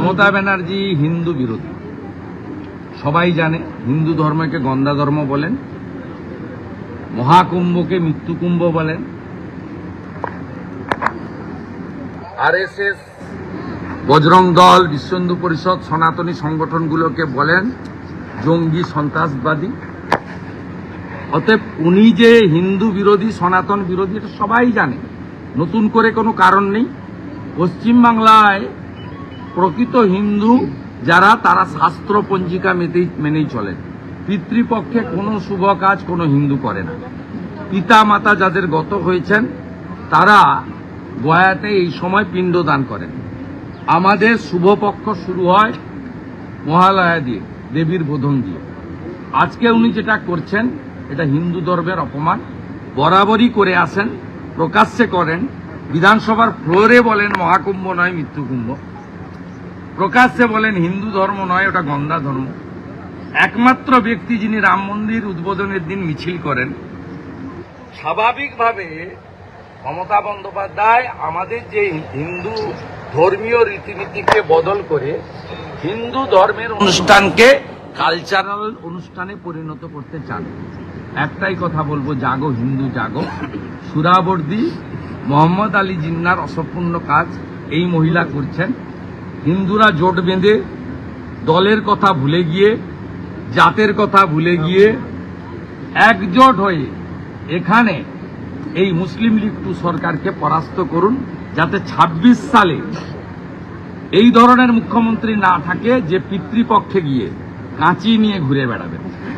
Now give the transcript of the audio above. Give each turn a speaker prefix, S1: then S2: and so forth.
S1: মমতা ব্যানার্জি হিন্দু বিরোধী, সবাই জানে। হিন্দু ধর্মকে গন্ধা ধর্ম বলেন, মহাকুম্ভকে মৃত্যুকুম্ভ বলেন, আরএসএস, বজরং দল, বিশ্ব হিন্দু পরিষদ, সনাতনী সংগঠনগুলোকে বলেন জঙ্গি, সন্ত্রাসবাদী। অতএব উনি যে হিন্দু বিরোধী, সনাতন বিরোধী, এটা সবাই জানে, নতুন করে কোনো কারণ নেই। পশ্চিমবাংলায় প্রকৃত হিন্দু যারা, তারা শাস্ত্র পঞ্জিকা মেনেই চলেন। পিতৃপক্ষে কোনো শুভ কাজ কোনো হিন্দু করে না। পিতা মাতা যাদের গত হয়েছেন তারা গয়াতে এই সময় পিণ্ডদান করেন। আমাদের শুভপক্ষ শুরু হয় মহালয়া দিয়ে, দেবীর বোধন দিয়ে। আজকে উনি যেটা করছেন এটা হিন্দু ধর্মের অপমান, বরাবরই করে আসেন, প্রকাশ্যে করেন। বিধানসভার ফ্লোরে বলেন মহাকুম্ভ নয় মৃত্যুকুম্ভ, প্রকাশ্যে বলেন হিন্দু ধর্ম নয়, ওটা গন্ধা ধর্ম। একমাত্র ব্যক্তি যিনি রাম মন্দির উদ্বোধনের দিন মিছিল করেন, স্বাভাবিকভাবে মমতা বন্দ্যোপাধ্যায় আমাদের যে হিন্দু ধর্মীয় রীতিনীতিকে বদল করে হিন্দু ধর্মের অনুষ্ঠানকে কালচারাল অনুষ্ঠানে পরিণত করতে চান। একটাই কথা বলবো, জাগো হিন্দু জাগো। সুরাবর্দী মোহাম্মদ আলী জিন্নার অসম্পূর্ণ কাজ এই মহিলা করছেন। হিন্দুরা জোট বেঁধে দলের কথা ভুলে গিয়ে, জাতের কথা ভুলে গিয়ে একজোট হয়ে এখানে এই মুসলিম লীগ 2 সরকারকে পরাস্ত করুন, যাতে 26 সালে এই ধরনের মুখ্যমন্ত্রী না থাকে যে পিতৃপক্ষে গিয়ে কাঁচি নিয়ে ঘুরে বেড়াবেন।